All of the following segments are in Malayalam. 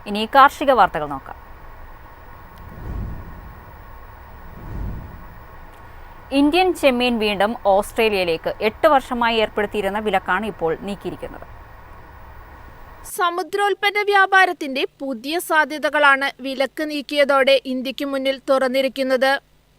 ഇനി കാർഷിക വാർത്തകൾ നോക്കാം. ഇന്ത്യൻ ചെമ്മീൻ വീണ്ടും ഓസ്ട്രേലിയയിലേക്ക് 8 വർഷമായി ഏർപ്പെടുത്തിയിരുന്ന വിലക്കാണ് ഇപ്പോൾ നീക്കിയിരിക്കുന്നത്. സമുദ്രോൽപ്പന്ന വ്യാപാരത്തിന്റെ പുതിയ സാധ്യതകളാണ് വിലക്ക് നീക്കിയതോടെ ഇന്ത്യക്ക് മുന്നിൽ തുറന്നിരിക്കുന്നത്.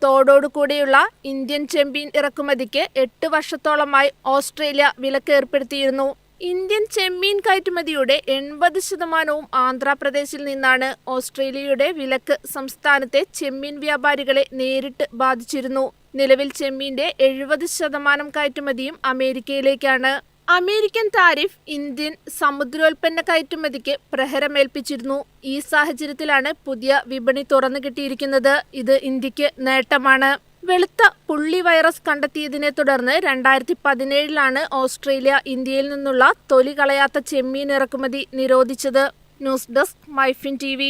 തോടോടുകൂടിയുള്ള ഇന്ത്യൻ ചെമ്മീൻ ഇറക്കുമതിക്ക് 8 വർഷത്തോളമായി ഓസ്ട്രേലിയ വിലക്ക് ഏർപ്പെടുത്തിയിരുന്നു. ഇന്ത്യൻ ചെമ്മീൻ കയറ്റുമതിയുടെ 80% ആന്ധ്രാപ്രദേശിൽ നിന്നാണ്. ഓസ്ട്രേലിയയുടെ വിലക്ക് സംസ്ഥാനത്തെ ചെമ്മീൻ വ്യാപാരികളെ നേരിട്ട് ബാധിച്ചിരുന്നു. നിലവിൽ ചെമ്മീന്റെ 70% കയറ്റുമതിയും അമേരിക്കയിലേക്കാണ്. അമേരിക്കൻ താരിഫ് ഇന്ത്യൻ സമുദ്രോൽപ്പന്ന കയറ്റുമതിക്ക് പ്രഹരമേൽപ്പിച്ചിരുന്നു. ഈ സാഹചര്യത്തിലാണ് പുതിയ വിപണി തുറന്നു കിട്ടിയിരിക്കുന്നത്. ഇത് ഇന്ത്യക്ക് നേട്ടമാണ്. വെളുത്ത പുള്ളി വൈറസ് കണ്ടെത്തിയതിനെ തുടർന്ന് 2017 ഓസ്ട്രേലിയ ഇന്ത്യയിൽ നിന്നുള്ള തൊലി കളയാത്ത ചെമ്മീൻ ഇറക്കുമതി നിരോധിച്ചത്. News desk MyFin TV.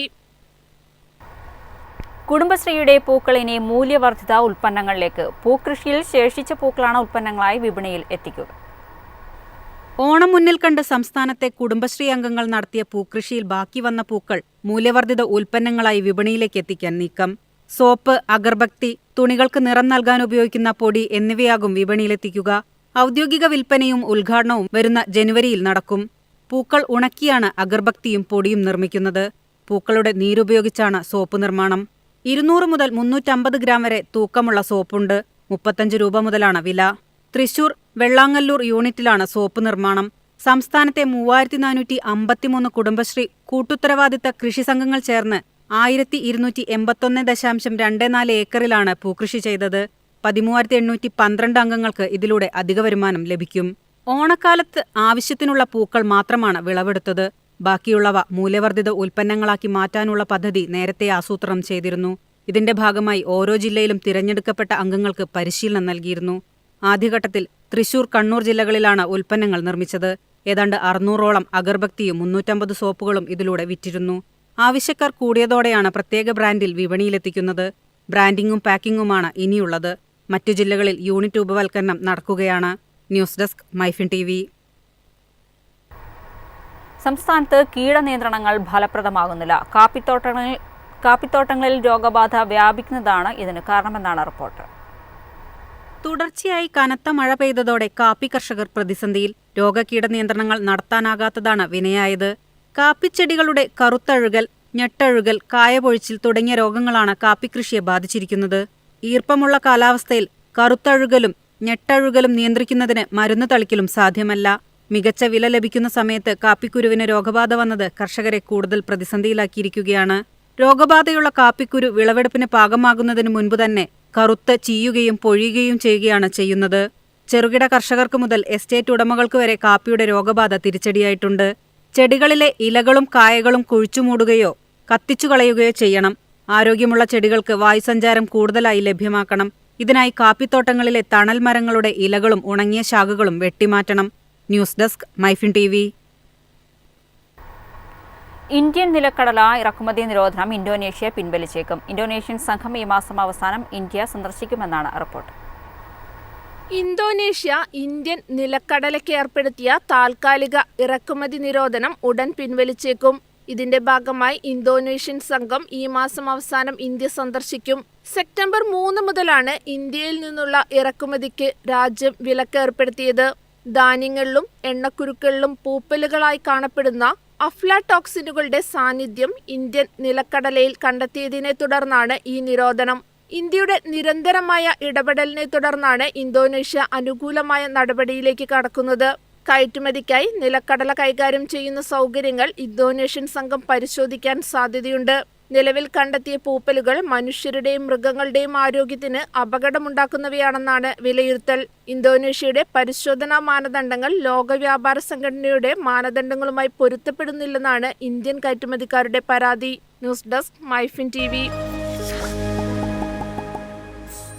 കുടുംബശ്രീയുടെ പൂക്കൾ ഇനി മൂല്യവർദ്ധിത ഉൽപ്പന്നങ്ങളിലേക്ക്. പൂക്കൃഷിയിൽ ശേഷിച്ച പൂക്കളാണ് ഉൽപ്പന്നങ്ങളായി വിപണിയിൽ എത്തിക്കുക. ഓണം മുന്നിൽ കണ്ട് സംസ്ഥാനത്തെ കുടുംബശ്രീ അംഗങ്ങൾ നടത്തിയ പൂക്കൃഷിയിൽ ബാക്കി വന്ന പൂക്കൾ മൂല്യവർദ്ധിത ഉൽപ്പന്നങ്ങളായി വിപണിയിലേക്ക് എത്തിക്കാൻ നീക്കം. സോപ്പ്, അഗർബത്തി, തുണികൾക്ക് നിറം നൽകാൻ ഉപയോഗിക്കുന്ന പൊടി എന്നിവയാകും വിപണിയിലെത്തിക്കുക. ഔദ്യോഗിക വിൽപ്പനയും ഉദ്ഘാടനവും വരുന്ന ജനുവരിയിൽ നടക്കും. പൂക്കൾ ഉണക്കിയാണ് അഗർബത്തിയും പൊടിയും നിർമ്മിക്കുന്നത്. പൂക്കളുടെ നീരുപയോഗിച്ചാണ് സോപ്പ് നിർമ്മാണം. 200 മുതൽ 350 ഗ്രാം വരെ തൂക്കമുള്ള സോപ്പുണ്ട്. 35 രൂപ മുതലാണ് വില. തൃശൂർ വെള്ളാങ്ങല്ലൂർ യൂണിറ്റിലാണ് സോപ്പ് നിർമ്മാണം. സംസ്ഥാനത്തെ 3453 കുടുംബശ്രീ കൂട്ടുത്തരവാദിത്ത കൃഷി സംഘങ്ങൾ ചേർന്ന് 1281.24 ഏക്കറിലാണ് പൂക്കൃഷി ചെയ്തത്. 13,812 അംഗങ്ങൾക്ക് ഇതിലൂടെ അധിക വരുമാനം ലഭിക്കും. ഓണക്കാലത്ത് ആവശ്യത്തിനുള്ള പൂക്കൾ മാത്രമാണ് വിളവെടുത്തത്. ബാക്കിയുള്ളവ മൂല്യവർദ്ധിത ഉൽപ്പന്നങ്ങളാക്കി മാറ്റാനുള്ള പദ്ധതി നേരത്തെ ആസൂത്രണം ചെയ്തിരുന്നു. ഇതിന്റെ ഭാഗമായി ഓരോ ജില്ലയിലും തിരഞ്ഞെടുക്കപ്പെട്ട അംഗങ്ങൾക്ക് പരിശീലനം നൽകിയിരുന്നു. ആദ്യഘട്ടത്തിൽ തൃശൂർ, കണ്ണൂർ ജില്ലകളിലാണ് ഉൽപ്പന്നങ്ങൾ നിർമ്മിച്ചത്. ഏതാണ്ട് 600ഓളം അഗർബത്തിയും 350 സോപ്പുകളും ഇതിലൂടെ വിറ്റിരുന്നു. ആവശ്യക്കാർ കൂടിയതോടെയാണ് പ്രത്യേക ബ്രാൻഡിൽ വിപണിയിലെത്തിക്കുന്നത്. ബ്രാൻഡിങ്ങും പാക്കിങ്ങുമാണ് ഇനിയുള്ളത്. മറ്റു ജില്ലകളിൽ യൂണിറ്റ് രൂപവൽക്കരണം നടക്കുകയാണ്. News desk MyFin TV. സംസ്ഥാനത്ത് കീടനിയന്ത്രണങ്ങൾ ഫലപ്രദമാകുന്നില്ല. കാപ്പിത്തോട്ടങ്ങളിൽ രോഗബാധ വ്യാപിക്കുന്നതാണ് ഇതിന് കാരണമെന്നാണ് റിപ്പോർട്ട്. തുടർച്ചയായി കനത്ത മഴ പെയ്തതോടെ കാപ്പി കർഷകർ പ്രതിസന്ധിയിൽ. രോഗകീടനിയന്ത്രണങ്ങൾ നടത്താനാകാത്തതാണ് വിനയായത്. കാപ്പിച്ചെടികളുടെ കറുത്തഴുകൽ, ഞെട്ടഴുകൽ, കായപൊഴിച്ചിൽ തുടങ്ങിയ രോഗങ്ങളാണ് കാപ്പിക്കൃഷിയെ ബാധിച്ചിരിക്കുന്നത്. ഈർപ്പമുള്ള കാലാവസ്ഥയിൽ കറുത്തഴുകലും ഞെട്ടഴുകലും നിയന്ത്രിക്കുന്നതിന് മരുന്ന് തളിക്കലും സാധ്യമല്ല. മികച്ച വില ലഭിക്കുന്ന സമയത്ത് കാപ്പിക്കുരുവിന് രോഗബാധ വന്നത് കർഷകരെ കൂടുതൽ പ്രതിസന്ധിയിലാക്കിയിരിക്കുകയാണ്. രോഗബാധയുള്ള കാപ്പിക്കുരു വിളവെടുപ്പിന് പാകമാകുന്നതിന് മുൻപ് തന്നെ കറുത്ത് ചീയുകയും പൊഴിയുകയും ചെയ്യുകയാണ് ചെയ്യുന്നത്. ചെറുകിട കർഷകർക്ക് മുതൽ എസ്റ്റേറ്റ് ഉടമകൾക്ക് വരെ കാപ്പിയുടെ രോഗബാധ തിരിച്ചടിയായിട്ടുണ്ട്. ചെടികളിലെ ഇലകളും കായകളും കുഴിച്ചുമൂടുകയോ കത്തിച്ചു കളയുകയോ ചെയ്യണം. ആരോഗ്യമുള്ള ചെടികൾക്ക് വായുസഞ്ചാരം കൂടുതലായി ലഭ്യമാക്കണം. ഇതിനായി കാപ്പിത്തോട്ടങ്ങളിലെ തണൽ മരങ്ങളുടെ ഇലകളും ഉണങ്ങിയ ശാഖകളും വെട്ടിമാറ്റണം. News desk MyFin TV. Indian നിലക്കടല ഇറക്കുമതി നിരോധനം ഇന്തോനേഷ്യ പിൻവലിച്ചേക്കും. ഇന്തോനേഷ്യൻ സംഘം ഈ മാസം അവസാനം ഇന്ത്യ സന്ദർശിക്കുമെന്നാണ് റിപ്പോർട്ട്. ഇന്തോനേഷ്യ ഇന്ത്യൻ നിലക്കടലയ്ക്ക് ഏർപ്പെടുത്തിയ താൽക്കാലിക ഇറക്കുമതി നിരോധനം ഉടൻ പിൻവലിച്ചേക്കും. ഇതിന്റെ ഭാഗമായി ഇന്തോനേഷ്യൻ സംഘം ഈ മാസം അവസാനം ഇന്ത്യ സന്ദർശിക്കും. സെപ്റ്റംബർ 3 മുതലാണ് ഇന്ത്യയിൽ നിന്നുള്ള ഇറക്കുമതിക്ക് രാജ്യം വിലക്ക് ഏർപ്പെടുത്തിയത്. ധാന്യങ്ങളിലും എണ്ണക്കുരുക്കളിലും പൂപ്പലുകളായി കാണപ്പെടുന്ന അഫ്ലാടോക്സിനുകളുടെ സാന്നിധ്യം ഇന്ത്യൻ നിലക്കടലയിൽ കണ്ടെത്തിയതിനെ തുടർന്നാണ് ഈ നിരോധനം. ഇന്ത്യയുടെ നിരന്തരമായ ഇടപെടലിനെ തുടർന്നാണ് ഇന്തോനേഷ്യ അനുകൂലമായ നടപടിയിലേക്ക് കടക്കുന്നത്. കയറ്റുമതിക്കായി നിലക്കടല കൈകാര്യം ചെയ്യുന്ന സൗകര്യങ്ങൾ ഇന്തോനേഷ്യൻ സംഘം പരിശോധിക്കാൻ സാധ്യതയുണ്ട്. നിലവിൽ കണ്ടെത്തിയ പൂപ്പലുകൾ മനുഷ്യരുടെയും മൃഗങ്ങളുടെയും ആരോഗ്യത്തിന് അപകടമുണ്ടാക്കുന്നവയാണെന്നാണ് വിലയിരുത്തൽ. ഇന്തോനേഷ്യയുടെ പരിശോധനാ മാനദണ്ഡങ്ങൾ ലോക വ്യാപാര സംഘടനയുടെ മാനദണ്ഡങ്ങളുമായി പൊരുത്തപ്പെടുന്നില്ലെന്നാണ് ഇന്ത്യൻ കയറ്റുമതിക്കാരുടെ പരാതി. News desk MyFin TV.